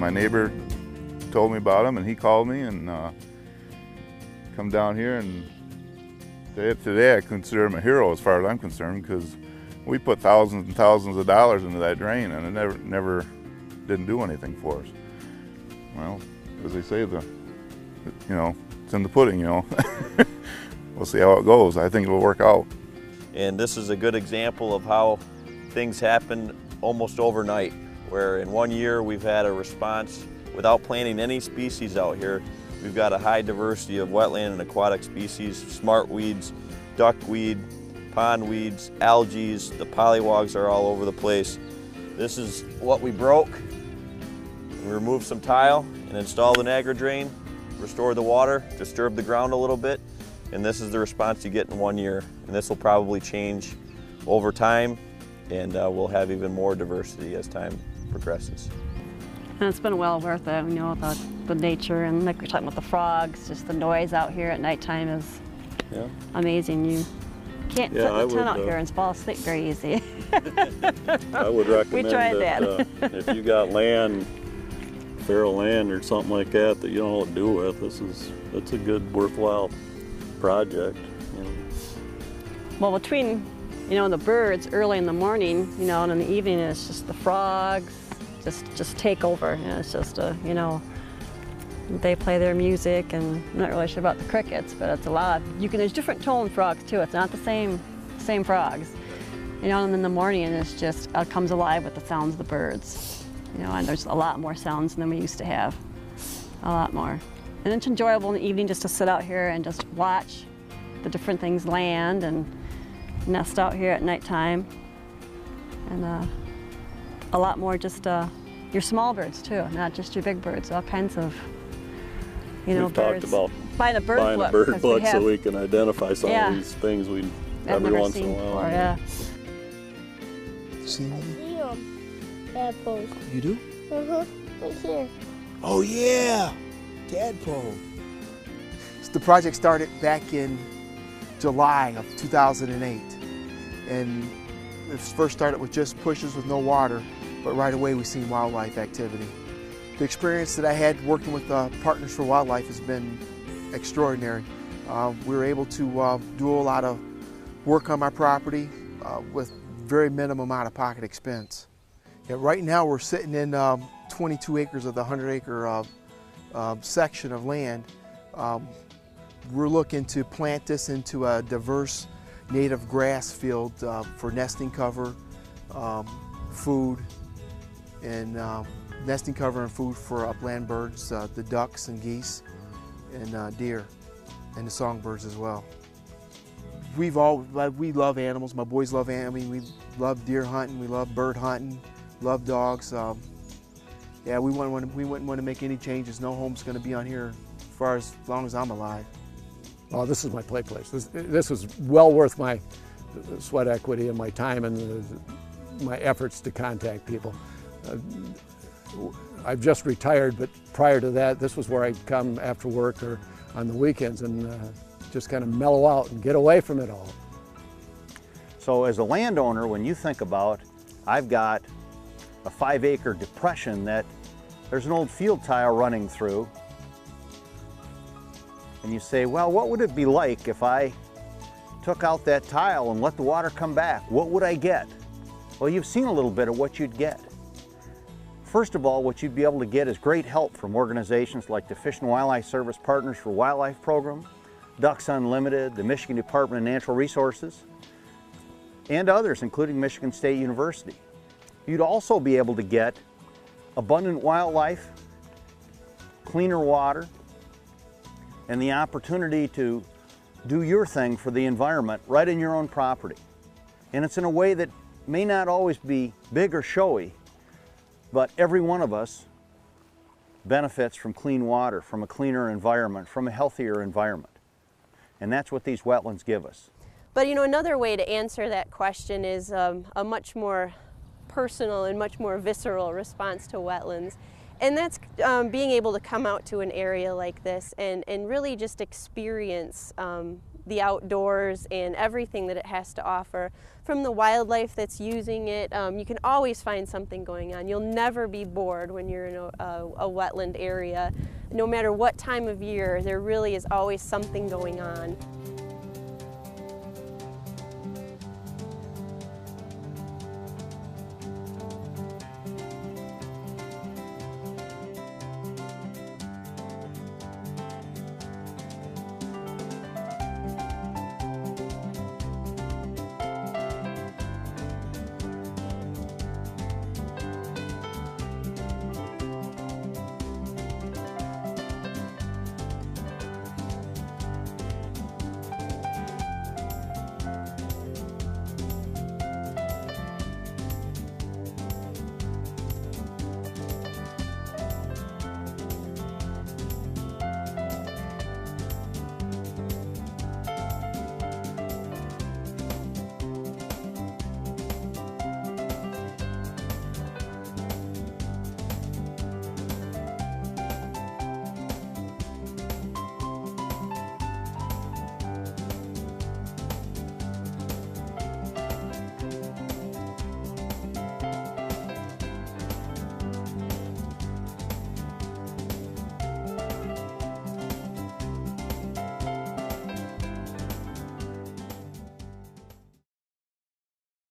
My neighbor told me about them, and he called me and come down here, and today I consider him a hero as far as I'm concerned, because we put thousands and thousands of dollars into that drain, and it never didn't do anything for us. Well, as they say, it's in the pudding, We'll see how it goes. I think it'll work out. And this is a good example of how things happen almost overnight, where in 1 year we've had a response without planting any species out here. We've got a high diversity of wetland and aquatic species, smartweeds, duckweed, pondweeds, algae. The pollywogs are all over the place. This is what we broke. We removed some tile and installed an agri-drain, restored the water, disturbed the ground a little bit, and this is the response you get in 1 year. And this will probably change over time, and we'll have even more diversity as time progresses. And it's been well worth it, the nature, and like we're talking about the frogs, just the noise out here at nighttime is amazing. You can't sit in the tent out here and fall asleep very easy. I would recommend we tried that. If you got land, feral land or something like that you don't know what to do with, it's a good, worthwhile project. Well, between the birds early in the morning, and in the evening it's just the frogs just take over. It's just they play their music, and I'm not really sure about the crickets, but it's a lot. There's different tone frogs too. It's not the same frogs. And in the morning it's just comes alive with the sounds of the birds. And there's a lot more sounds than we used to have. A lot more. And it's enjoyable in the evening just to sit out here and just watch the different things land and nest out here at nighttime. And a lot more just your small birds too, not just your big birds, all kinds of We've birds. talked about buying a bird book so we can identify some of these things every once in a while. Before, yeah. See anything? Tadpoles. You do? Right here. Oh yeah, tadpole. So the project started back in July of 2008, and it first started with just pushes with no water, but right away we seen wildlife activity. The experience that I had working with Partners for Wildlife has been extraordinary. We were able to do a lot of work on my property with very minimum out-of-pocket expense. Yeah, right now we're sitting in 22 acres of the 100-acre section of land. We're looking to plant this into a diverse native grass field for nesting cover, food, and nesting cover and food for upland birds, the ducks and geese, and deer, and the songbirds as well. We love animals. My boys love animals. We love deer hunting. We love bird hunting. Love dogs. Yeah, we wouldn't want to make any changes. No home's going to be on here as long as I'm alive. Oh, this is my play place. This was well worth my sweat equity and my time and my efforts to contact people. I've just retired, but prior to that, this was where I'd come after work or on the weekends and just kind of mellow out and get away from it all. So as a landowner, when you think about, I've got a 5-acre depression that there's an old field tile running through, and you say, well, what would it be like if I took out that tile and let the water come back? What would I get? Well, you've seen a little bit of what you'd get. First of all, what you'd be able to get is great help from organizations like the Fish and Wildlife Service Partners for Wildlife Program, Ducks Unlimited, the Michigan Department of Natural Resources, and others, including Michigan State University. You'd also be able to get abundant wildlife, cleaner water, and the opportunity to do your thing for the environment right in your own property. And it's in a way that may not always be big or showy, but every one of us benefits from clean water, from a cleaner environment, from a healthier environment. And that's what these wetlands give us. But another way to answer that question is a much more personal and much more visceral response to wetlands. And that's being able to come out to an area like this and really just experience the outdoors and everything that it has to offer. From the wildlife that's using it, you can always find something going on. You'll never be bored when you're in a wetland area. No matter what time of year, there really is always something going on.